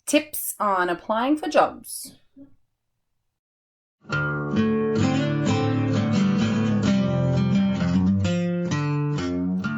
Tips on applying for jobs.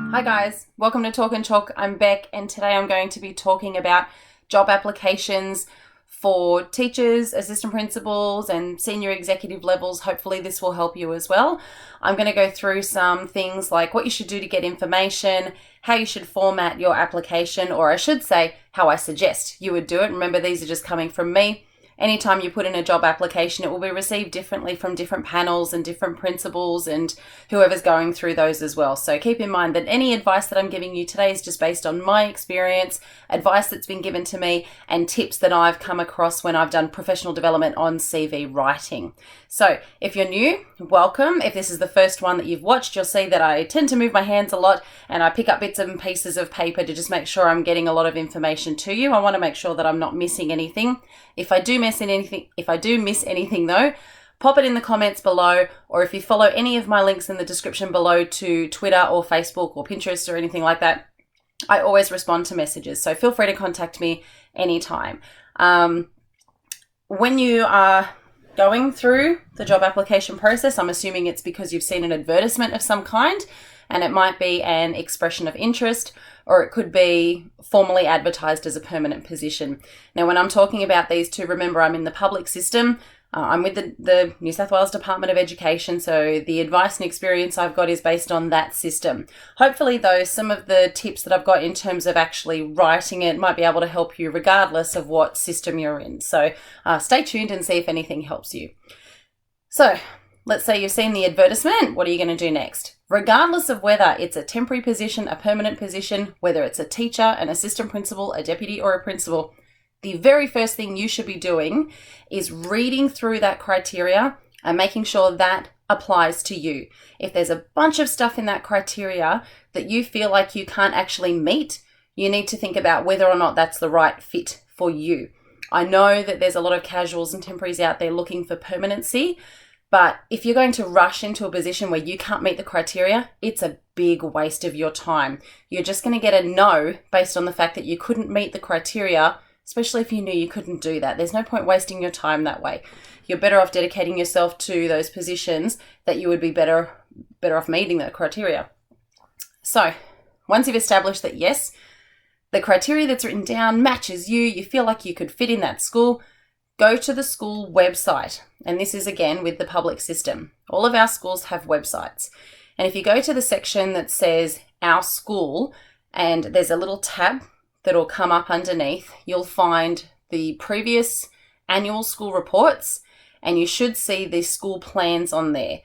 Hi guys, welcome to Talk and Chalk. I'm Beck, and today I'm going to be talking about job applications for teachers, assistant principals, and senior executive levels. Hopefully this will help you as well. I'm going to go through some things like what you should do to get information, how you should format your application, or I should say how I suggest you would do it. Remember, these are just coming from me. Anytime you put in a job application, it will be received differently from different panels and different principals and whoever's going through those as well. So keep in mind that any advice that I'm giving you today is just based on my experience, advice that's been given to me, and tips that I've come across when I've done professional development on CV writing. So if you're new, welcome. If this is the first one that you've watched, you'll see that I tend to move my hands a lot and I pick up bits and pieces of paper to just make sure I'm getting a lot of information to you. I want to make sure that I'm not missing anything. If I do miss anything though, pop it in the comments below, or if you follow any of my links in the description below to Twitter or Facebook or Pinterest or anything like that, I always respond to messages. So feel free to contact me anytime. When you are going through the job application process, I'm assuming it's because you've seen an advertisement of some kind, and it might be an expression of interest, or it could be formally advertised as a permanent position. Now, when I'm talking about these two, remember I'm in the public system. I'm with the New South Wales Department of Education, so the advice and experience I've got is based on that system. Hopefully, though, some of the tips that I've got in terms of actually writing it might be able to help you regardless of what system you're in. So stay tuned and see if anything helps you. So let's say you've seen the advertisement. What are you going to do next? Regardless of whether it's a temporary position, a permanent position, whether it's a teacher, an assistant principal, a deputy, or a principal, the very first thing you should be doing is reading through that criteria and making sure that applies to you. If there's a bunch of stuff in that criteria that you feel like you can't actually meet, you need to think about whether or not that's the right fit for you. I know that there's a lot of casuals and temporaries out there looking for permanency, but if you're going to rush into a position where you can't meet the criteria, it's a big waste of your time. You're just going to get a no based on the fact that you couldn't meet the criteria, especially if you knew you couldn't do that. There's no point wasting your time that way. You're better off dedicating yourself to those positions that you would be better off meeting that criteria. So once you've established that, yes, the criteria that's written down matches you, you feel like you could fit in that school, go to the school website. And this is again with the public system. All of our schools have websites. And if you go to the section that says Our School, and there's a little tab that'll come up underneath, you'll find the previous annual school reports, and you should see the school plans on there.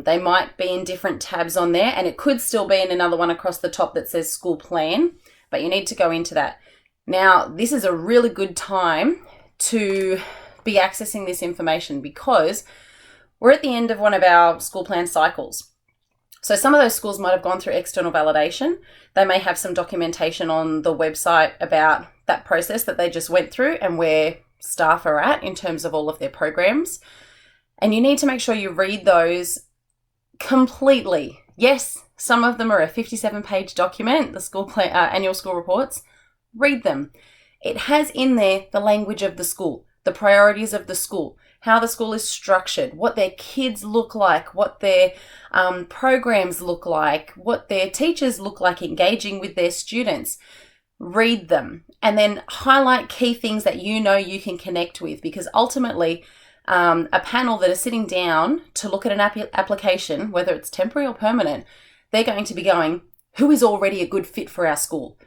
They might be in different tabs on there, and it could still be in another one across the top that says school plan, but you need to go into that. Now, this is a really good time to be accessing this information because we're at the end of one of our school plan cycles. So some of those schools might have gone through external validation. They may have some documentation on the website about that process that they just went through and where staff are at in terms of all of their programs. And you need to make sure you read those completely. Yes, some of them are a 57-page document, the school plan, annual school reports. Read them. It has in there the language of the school, the priorities of the school, how the school is structured, what their kids look like, what their programs look like, what their teachers look like engaging with their students. Read them and then highlight key things that you know you can connect with, because ultimately a panel that is sitting down to look at an application, whether it's temporary or permanent, they're going to be going, who is already a good fit for our school?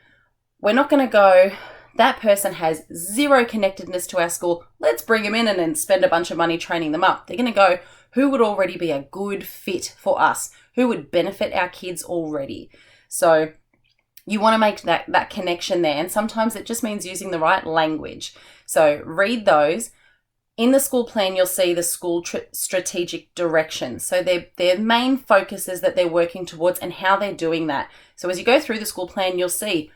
We're not going to go, that person has zero connectedness to our school, let's bring them in and then spend a bunch of money training them up. They're going to go, who would already be a good fit for us? Who would benefit our kids already? So you want to make that connection there. And sometimes it just means using the right language. So read those. In the school plan, you'll see the school strategic direction. So their main focuses that they're working towards and how they're doing that. So as you go through the school plan, you'll see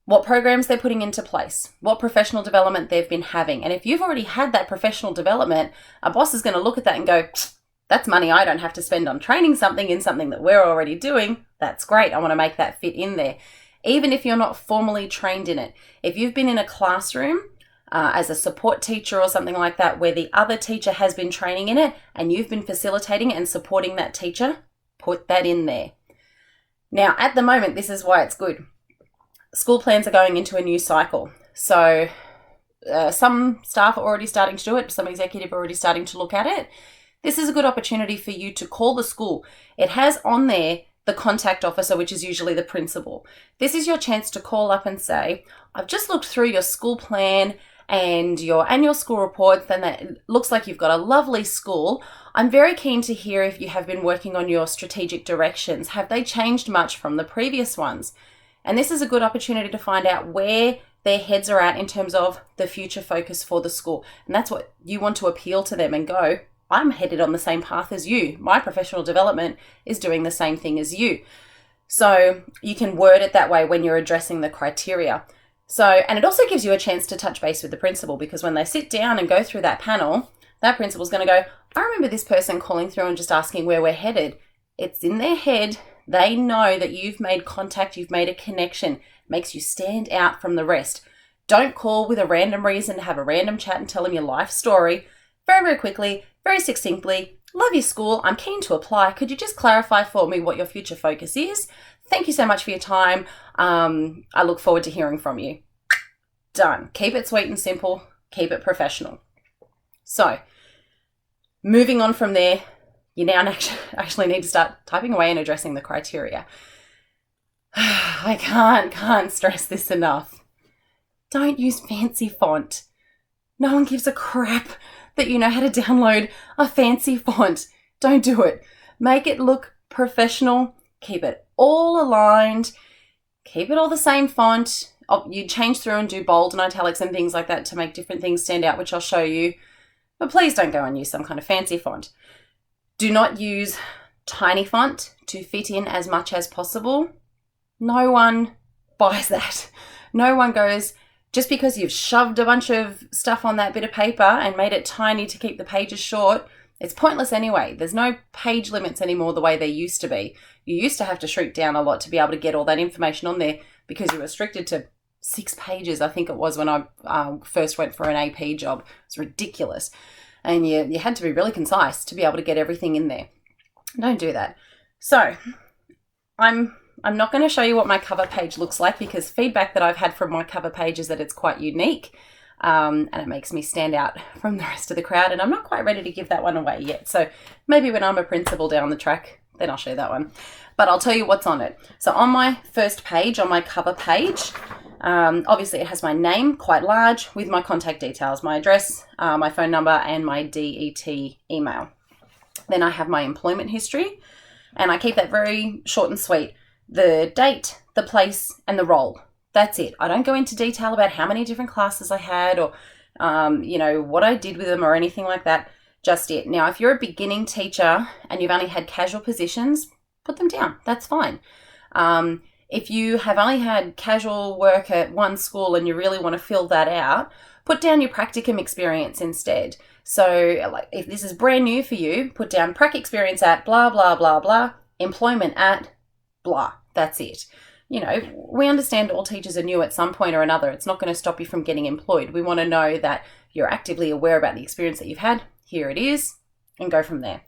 what programs they're putting into place, what professional development they've been having. And if you've already had that professional development, a boss is going to look at that and go, that's money I don't have to spend on training something in something that we're already doing. That's great. I want to make that fit in there. Even if you're not formally trained in it. If you've been in a classroom as a support teacher or something like that, where the other teacher has been training in it and you've been facilitating and supporting that teacher, put that in there. Now, at the moment, this is why it's good. School plans are going into a new cycle. So some staff are already starting to do it. Some executive are already starting to look at it. This is a good opportunity for you to call the school. It has on there the contact officer, which is usually the principal. This is your chance to call up and say, I've just looked through your school plan and your annual school reports, and it looks like you've got a lovely school. I'm very keen to hear if you have been working on your strategic directions. Have they changed much from the previous ones? And this is a good opportunity to find out where their heads are at in terms of the future focus for the school. And that's what you want to appeal to them and go, I'm headed on the same path as you. My professional development is doing the same thing as you. So you can word it that way when you're addressing the criteria. So, and it also gives you a chance to touch base with the principal, because when they sit down and go through that panel, that principal's going to go, I remember this person calling through and just asking where we're headed. It's in their head. They know that you've made contact, you've made a connection. It makes you stand out from the rest. Don't call with a random reason to have a random chat and tell them your life story. Very, very quickly, very succinctly, love your school. I'm keen to apply. Could you just clarify for me what your future focus is? Thank you so much for your time. I look forward to hearing from you. Done. Keep it sweet and simple. Keep it professional. So, moving on from there, you now actually need to start typing away and addressing the criteria. I can't stress this enough. Don't use fancy font. No one gives a crap that you know how to download a fancy font. Don't do it. Make it look professional. Keep it all aligned. Keep it all the same font. You change through and do bold and italics and things like that to make different things stand out, which I'll show you. But please don't go and use some kind of fancy font. Do not use tiny font to fit in as much as possible. No one buys that. No one goes, just because you've shoved a bunch of stuff on that bit of paper and made it tiny to keep the pages short, it's pointless anyway. There's no page limits anymore the way there used to be. You used to have to shrink down a lot to be able to get all that information on there because you were restricted to 6 pages, I think it was, when I first went for an AP job. It's ridiculous. And you had to be really concise to be able to get everything in there. Don't do that. So I'm not going to show you what my cover page looks like, because feedback that I've had from my cover page is that it's quite unique, and it makes me stand out from the rest of the crowd, and I'm not quite ready to give that one away yet. So maybe when I'm a principal down the track, then I'll show that one. But I'll tell you what's on it. So on my first page, on my cover page, obviously it has my name quite large with my contact details, my address, my phone number, and my DET email. Then I have my employment history, and I keep that very short and sweet. The date, the place, and the role. That's it. I don't go into detail about how many different classes I had or, what I did with them or anything like that. Just it. Now, if you're a beginning teacher and you've only had casual positions, put them down. That's fine. If you have only had casual work at one school and you really want to fill that out, put down your practicum experience instead. So like if this is brand new for you, put down prac experience at blah, blah, blah, blah, employment at blah. That's it. We understand all teachers are new at some point or another. It's not going to stop you from getting employed. We want to know that you're actively aware about the experience that you've had. Here it is, and go from there.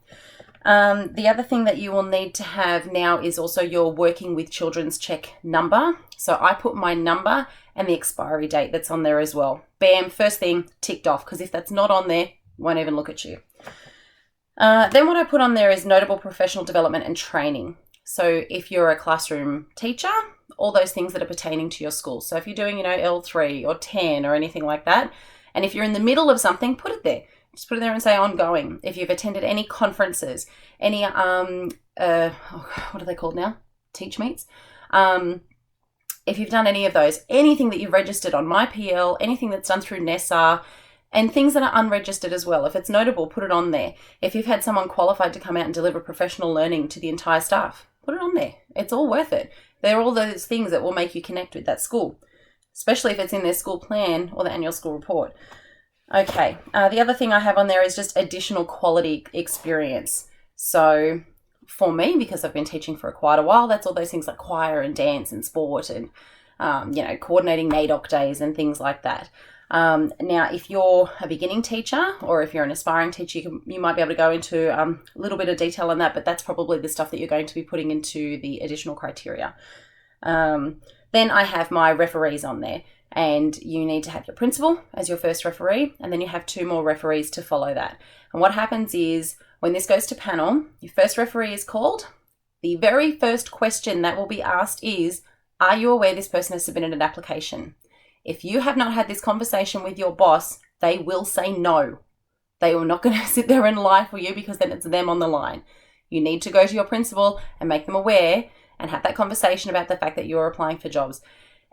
The other thing that you will need to have now is also your working with children's check number. So I put my number and the expiry date that's on there as well. Bam, first thing ticked off, because if that's not on there, won't even look at you. Then what I put on there is notable professional development and training. So if you're a classroom teacher, all those things that are pertaining to your school. So if you're doing, L3 or 10 or anything like that, and if you're in the middle of something, put it there. Just put it there and say ongoing. If you've attended any conferences, any, what are they called now? Teach meets. If you've done any of those, anything that you've registered on MyPL, anything that's done through NESA, and things that are unregistered as well. If it's notable, put it on there. If you've had someone qualified to come out and deliver professional learning to the entire staff, put it on there. It's all worth it. They're all those things that will make you connect with that school, especially if it's in their school plan or the annual school report. Okay, the other thing I have on there is just additional quality experience. So for me, because I've been teaching for quite a while, that's all those things like choir and dance and sport and, coordinating NAIDOC days and things like that. Now, if you're a beginning teacher or if you're an aspiring teacher, you might be able to go into a little bit of detail on that, but that's probably the stuff that you're going to be putting into the additional criteria. Then I have my referees on there, and you need to have your principal as your first referee, and then you have 2 more referees to follow that. And what happens is when this goes to panel, your first referee is called. The very first question that will be asked is, are you aware this person has submitted an application? If you have not had this conversation with your boss, they will say no. They are not going to sit there and lie for you, because then it's them on the line. You need to go to your principal and make them aware and have that conversation about the fact that you're applying for jobs.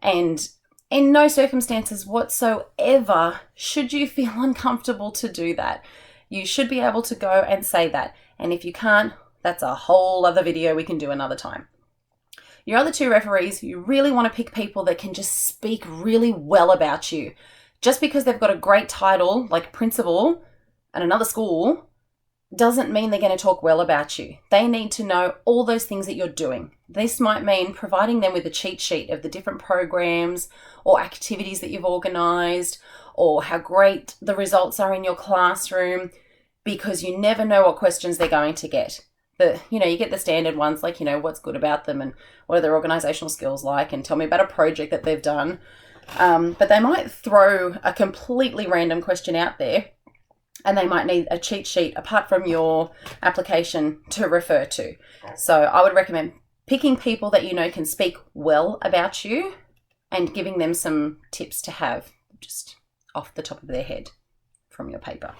And in no circumstances whatsoever should you feel uncomfortable to do that. You should be able to go and say that. And if you can't, that's a whole other video we can do another time. Your other 2 referees, you really want to pick people that can just speak really well about you. Just because they've got a great title, like principal at another school, doesn't mean they're going to talk well about you. They need to know all those things that you're doing. This might mean providing them with a cheat sheet of the different programs or activities that you've organised, or how great the results are in your classroom, because you never know what questions they're going to get. You get the standard ones like, what's good about them and what are their organisational skills like, and tell me about a project that they've done. But they might throw a completely random question out there, and they might need a cheat sheet apart from your application to refer to. So I would recommend picking people that can speak well about you and giving them some tips to have just off the top of their head from your paper.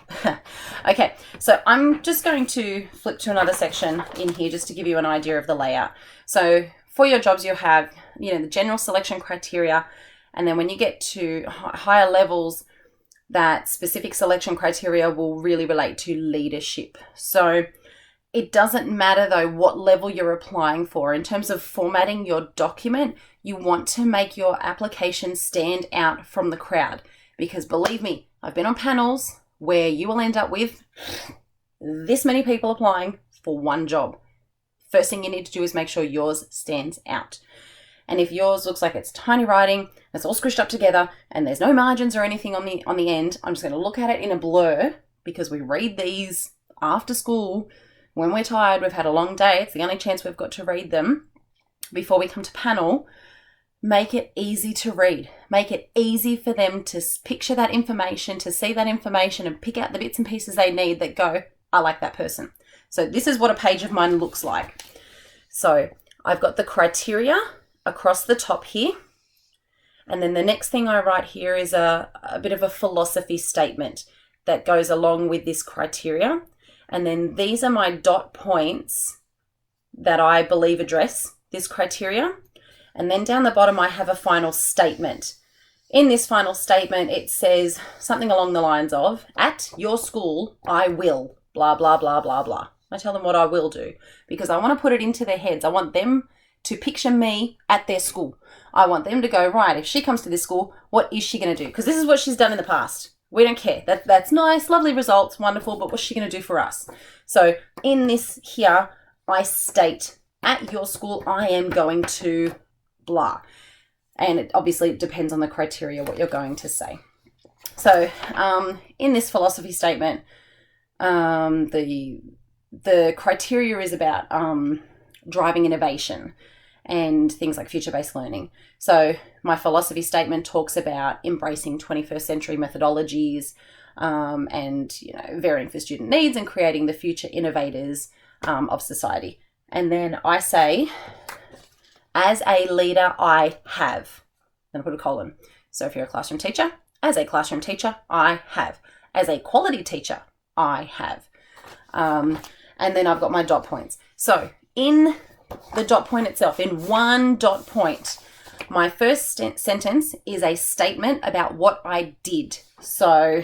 Okay, so I'm just going to flip to another section in here just to give you an idea of the layout. So for your jobs, you'll have, the general selection criteria, and then when you get to higher levels, that specific selection criteria will really relate to leadership. So it doesn't matter though what level you're applying for. In terms of formatting your document, you want to make your application stand out from the crowd, because believe me, I've been on panels where you will end up with this many people applying for one job. First thing you need to do is make sure yours stands out. And if yours looks like it's tiny writing, it's all squished up together, and there's no margins or anything on the end, I'm just going to look at it in a blur, because we read these after school when we're tired, we've had a long day, it's the only chance we've got to read them before we come to panel. Make it easy to read. Make it easy for them to picture that information, to see that information and pick out the bits and pieces they need that go, I like that person. So this is what a page of mine looks like. So I've got the criteria across the top here. And then the next thing I write here is a bit of a philosophy statement that goes along with this criteria. And then these are my dot points that I believe address this criteria. And then down the bottom, I have a final statement. In this final statement, it says something along the lines of, at your school, I will, blah, blah, blah, blah, blah. I tell them what I will do, because I want to put it into their heads. I want them to picture me at their school. I want them to go, right, if she comes to this school, what is she going to do? Because this is what she's done in the past. We don't care. That's nice, lovely results, wonderful, but what's she going to do for us? So in this here, I state, at your school, I am going to blah. And it obviously depends on the criteria what you're going to say. So in this philosophy statement, the criteria is about driving innovation and things like future-based learning. So my philosophy statement talks about embracing 21st century methodologies and varying for student needs and creating the future innovators of society. And then I say, as a leader, I have. Then I put a colon. So if you're a classroom teacher, as a classroom teacher, I have. As a quality teacher, I have. And then I've got my dot points. So in the dot point itself, in one dot point, my first sentence is a statement about what I did. So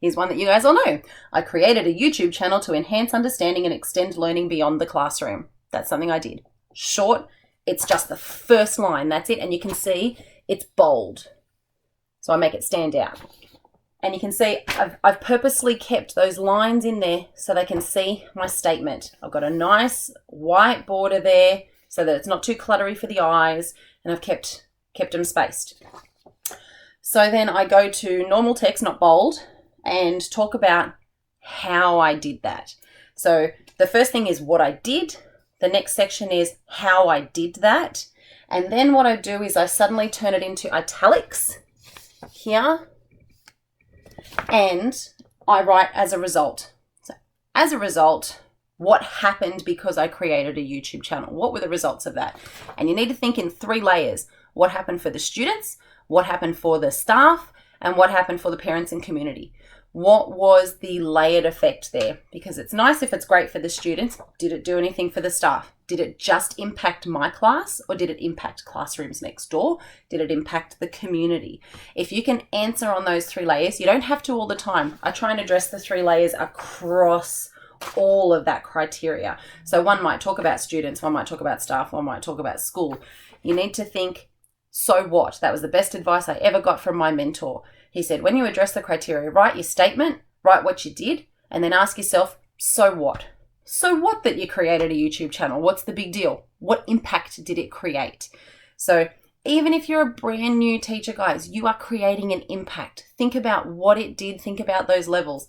here's one that you guys all know. I created a YouTube channel to enhance understanding and extend learning beyond the classroom. That's something I did. Short, it's just the first line, that's it. And you can see it's bold. So I make it stand out. And you can see I've purposely kept those lines in there so they can see my statement. I've got a nice white border there so that it's not too cluttery for the eyes. And I've kept kept them spaced. So then I go to normal text, not bold, and talk about how I did that. So the first thing is what I did. The next section is how I did that. And then what I do is I suddenly turn it into italics here, and I write as a result. So as a result, what happened because I created a YouTube channel? What were the results of that? And you need to think in 3 layers. What happened for the students? What happened for the staff? And what happened for the parents and community? What was the layered effect there? Because it's nice if it's great for the students. Did it do anything for the staff? Did it just impact my class, or did it impact classrooms next door? Did it impact the community? If you can answer on those 3 layers, you don't have to all the time. I try and address the 3 layers across all of that criteria. So one might talk about students, one might talk about staff, one might talk about school. You need to think, so what? That was the best advice I ever got from my mentor. He said, when you address the criteria, write your statement, write what you did, and then ask yourself, so what? So what that you created a YouTube channel? What's the big deal? What impact did it create? So even if you're a brand new teacher, guys, you are creating an impact. Think about what it did. Think about those levels.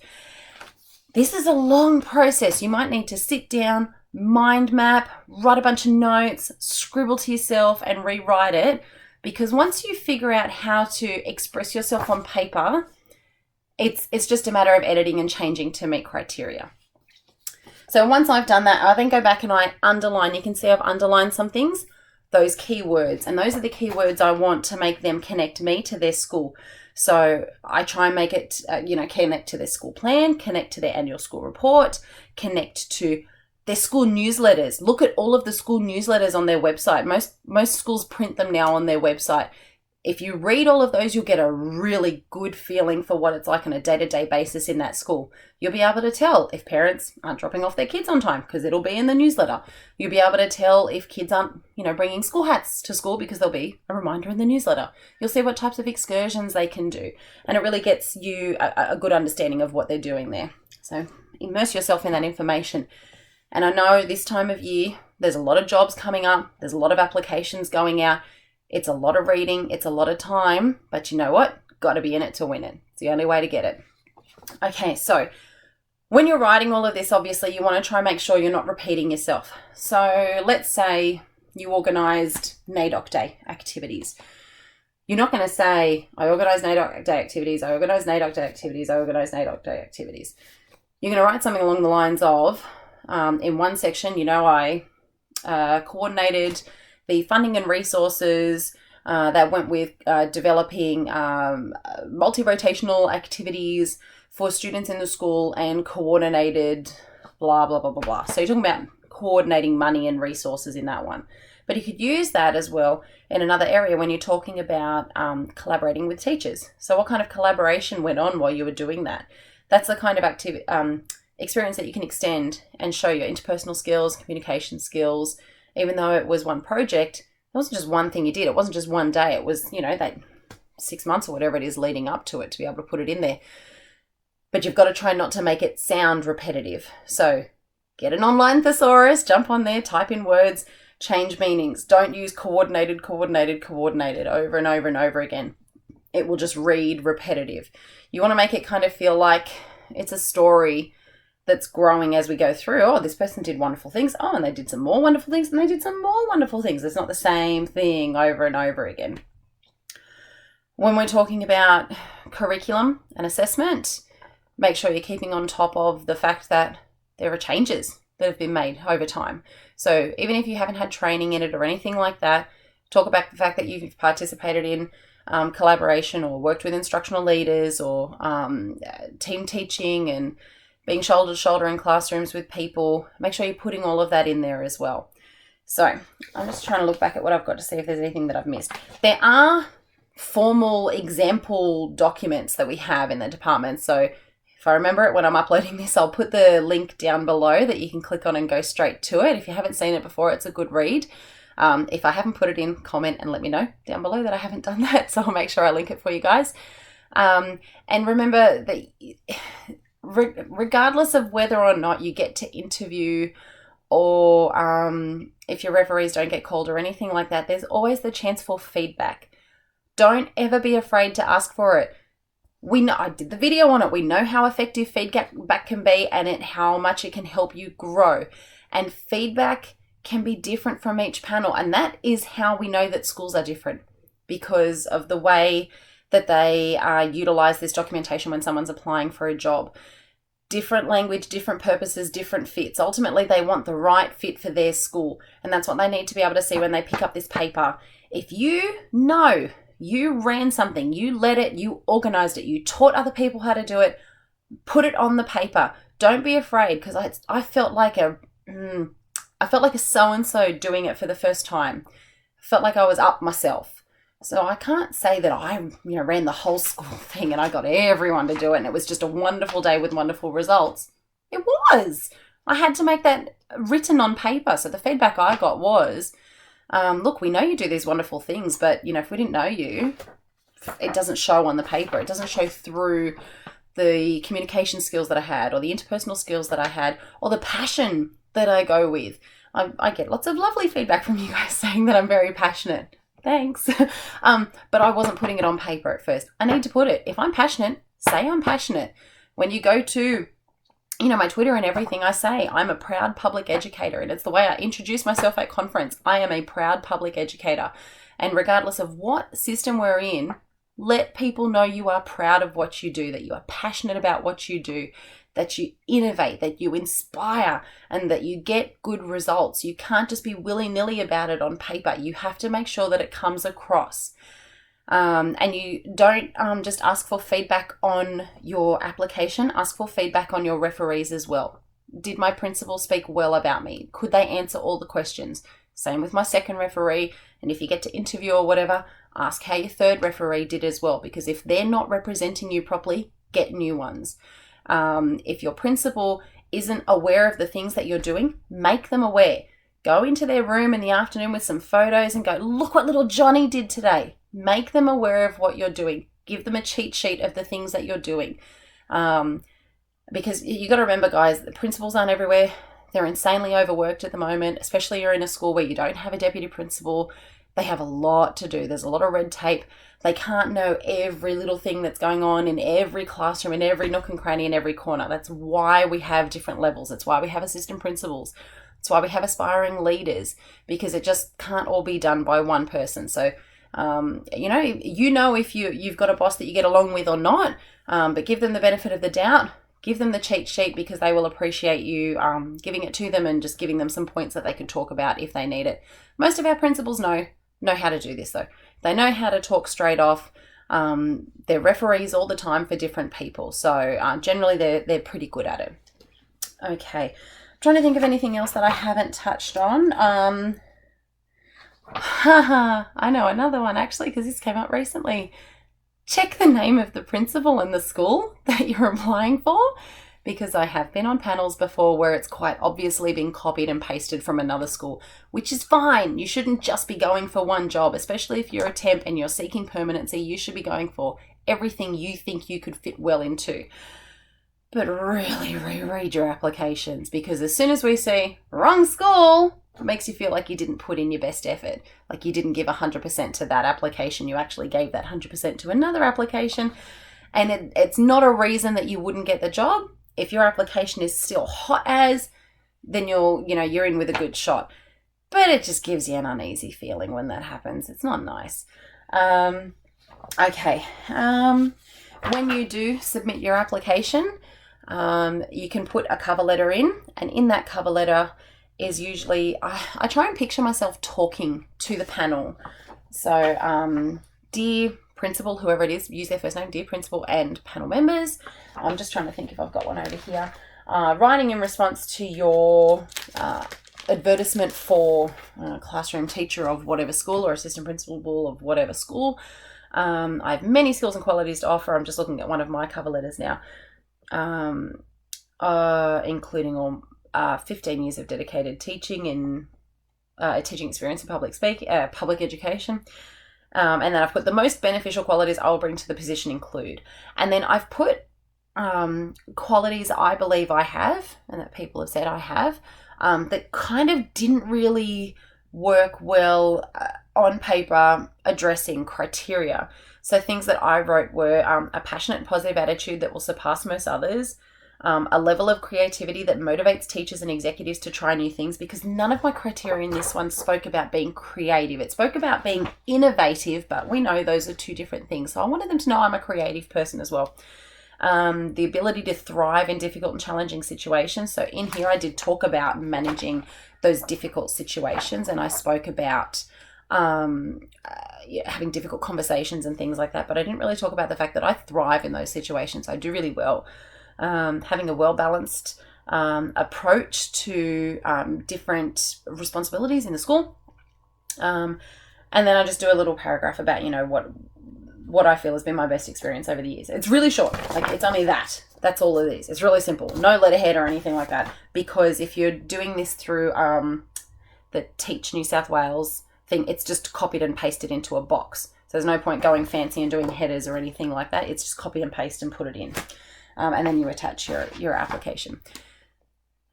This is a long process. You might need to sit down, mind map, write a bunch of notes, scribble to yourself and rewrite it. Because once you figure out how to express yourself on paper, it's just a matter of editing and changing to meet criteria. So once I've done that, I then go back and I underline. You can see I've underlined some things, those keywords. And those are the keywords I want to make them connect me to their school. So I try and make it, connect to their school plan, connect to their annual school report, connect to their school newsletters. Look at all of the school newsletters on their website. Most schools print them now on their website. If you read all of those, you'll get a really good feeling for what it's like on a day-to-day basis in that school. You'll be able to tell if parents aren't dropping off their kids on time because it'll be in the newsletter. You'll be able to tell if kids aren't, bringing school hats to school because there'll be a reminder in the newsletter. You'll see what types of excursions they can do. And it really gets you a good understanding of what they're doing there. So immerse yourself in that information. And I know this time of year, there's a lot of jobs coming up. There's a lot of applications going out. It's a lot of reading. It's a lot of time. But you know what? Got to be in it to win it. It's the only way to get it. Okay, so when you're writing all of this, obviously, you want to try and make sure you're not repeating yourself. So let's say you organised NAIDOC Day activities. You're not going to say, I organised NAIDOC Day activities, I organised NAIDOC Day activities, I organised NAIDOC Day activities. You're going to write something along the lines of, in one section, I coordinated the funding and resources that went with developing multi-rotational activities for students in the school and coordinated blah, blah, blah, blah, blah. So you're talking about coordinating money and resources in that one. But you could use that as well in another area when you're talking about collaborating with teachers. So what kind of collaboration went on while you were doing that? That's the kind of experience that you can extend and show your interpersonal skills, communication skills. Even though it was one project, it wasn't just one thing you did. It wasn't just one day. It was, that 6 months or whatever it is leading up to it to be able to put it in there. But you've got to try not to make it sound repetitive. So get an online thesaurus, jump on there, type in words, change meanings. Don't use coordinated over and over and over again. It will just read repetitive. You want to make it kind of feel like it's a story that's growing as we go through. Oh, this person did wonderful things. Oh, and they did some more wonderful things, and they did some more wonderful things. It's not the same thing over and over again. When we're talking about curriculum and assessment, make sure you're keeping on top of the fact that there are changes that have been made over time. So even if you haven't had training in it or anything like that, talk about the fact that you've participated in collaboration or worked with instructional leaders or team teaching and being shoulder to shoulder in classrooms with people. Make sure you're putting all of that in there as well. So I'm just trying to look back at what I've got to see if there's anything that I've missed. There are formal example documents that we have in the department. So if I remember it when I'm uploading this, I'll put the link down below that you can click on and go straight to it. If you haven't seen it before, it's a good read. If I haven't put it in, comment and let me know down below that I haven't done that. So I'll make sure I link it for you guys. And remember that regardless of whether or not you get to interview or if your referees don't get called or anything like that, there's always the chance for feedback. Don't ever be afraid to ask for it. We know, I did the video on it. We know how effective feedback can be and how much it can help you grow. And feedback can be different from each panel. And that is how we know that schools are different, because of the way that they utilize this documentation when someone's applying for a job. Different language, different purposes, different fits. Ultimately, they want the right fit for their school. And that's what they need to be able to see when they pick up this paper. If you know you ran something, you led it, you organized it, you taught other people how to do it, put it on the paper. Don't be afraid, because I felt like a so-and-so doing it for the first time. I felt like I was up myself. So I can't say that I ran the whole school thing and I got everyone to do it and it was just a wonderful day with wonderful results. It was. I had to make that written on paper. So the feedback I got was, look, we know you do these wonderful things, but, if we didn't know you, it doesn't show on the paper. It doesn't show through the communication skills that I had, or the interpersonal skills that I had, or the passion that I go with. I get lots of lovely feedback from you guys saying that I'm very passionate. Thanks. But I wasn't putting it on paper at first. I need to put it. If I'm passionate, say I'm passionate. When you go to, my Twitter and everything, I say I'm a proud public educator. And it's the way I introduce myself at conference. I am a proud public educator. And regardless of what system we're in, let people know you are proud of what you do, that you are passionate about what you do, that you innovate, that you inspire, and that you get good results. You can't just be willy-nilly about it on paper. You have to make sure that it comes across. And you don't just ask for feedback on your application, ask for feedback on your referees as well. Did my principal speak well about me? Could they answer all the questions? Same with my second referee. And if you get to interview or whatever, ask how your third referee did as well. Because if they're not representing you properly, get new ones. If your principal isn't aware of the things that you're doing, make them aware. Go into their room in the afternoon with some photos and go, look what little Johnny did today. Make them aware of what you're doing. Give them a cheat sheet of the things that you're doing. Because you got to remember, guys, the principals aren't everywhere. They're insanely overworked at the moment, especially you're in a school where you don't have a deputy principal. They have a lot to do. There's a lot of red tape. They can't know every little thing that's going on in every classroom, in every nook and cranny, in every corner. That's why we have different levels. That's why we have assistant principals. That's why we have aspiring leaders, because it just can't all be done by one person. So, if you've got a boss that you get along with or not, but give them the benefit of the doubt. Give them the cheat sheet, because they will appreciate you giving it to them and just giving them some points that they could talk about if they need it. Most of our principals know how to do this, though. They know how to talk straight off. They're referees all the time for different people. So generally they're pretty good at it. Okay. I'm trying to think of anything else that I haven't touched on. I know another one, actually, because this came up recently. Check the name of the principal in the school that you're applying for, because I have been on panels before where it's quite obviously been copied and pasted from another school, which is fine. You shouldn't just be going for one job, especially if you're a temp and you're seeking permanency. You should be going for everything you think you could fit well into. But really reread your applications, because as soon as we see wrong school, it makes you feel like you didn't put in your best effort, like you didn't give 100% to that application. You actually gave that 100% to another application, and it's not a reason that you wouldn't get the job. If your application is still hot as, then you're in with a good shot. But it just gives you an uneasy feeling when that happens. It's not nice. Okay. When you do submit your application, you can put a cover letter in, and in that cover letter is usually, I try and picture myself talking to the panel. So, dear principal, whoever it is, use their first name, dear principal and panel members. I'm just trying to think if I've got one over here. Writing in response to your advertisement for classroom teacher of whatever school, or assistant principal of whatever school. I have many skills and qualities to offer. I'm just looking at one of my cover letters now, including all 15 years of dedicated teaching in teaching experience in public education. And then I've put the most beneficial qualities I will bring to the position include. And then I've put qualities I believe I have and that people have said I have that kind of didn't really work well on paper addressing criteria. So things that I wrote were a passionate and positive attitude that will surpass most others, a level of creativity that motivates teachers and executives to try new things, because none of my criteria in this one spoke about being creative. It spoke about being innovative, but we know those are two different things. So I wanted them to know I'm a creative person as well. The ability to thrive in difficult and challenging situations. So in here, I did talk about managing those difficult situations, and I spoke about having difficult conversations and things like that, but I didn't really talk about the fact that I thrive in those situations. I do really well. Having a well-balanced approach to different responsibilities in the school. And then I just do a little paragraph about, what I feel has been my best experience over the years. It's really short. Like, it's only that. That's all it is. It's really simple. No letterhead or anything like that. Because if you're doing this through the Teach New South Wales thing, it's just copied and pasted into a box. So there's no point going fancy and doing headers or anything like that. It's just copy and paste and put it in. And then you attach your application.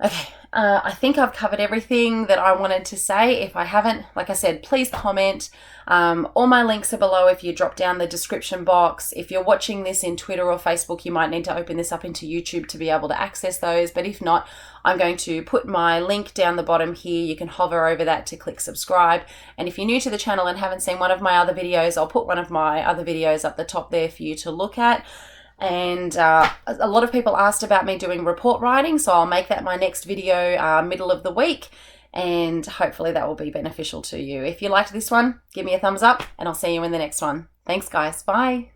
Okay, I think I've covered everything that I wanted to say. If I haven't, like I said, please comment. All my links are below if you drop down the description box. If you're watching this in Twitter or Facebook, you might need to open this up into YouTube to be able to access those. But if not, I'm going to put my link down the bottom here. You can hover over that to click subscribe. And if you're new to the channel and haven't seen one of my other videos, I'll put one of my other videos up the top there for you to look at. And a lot of people asked about me doing report writing, so I'll make that my next video middle of the week, and hopefully that will be beneficial to you. If you liked this one, give me a thumbs up, and I'll see you in the next one. Thanks, guys. Bye.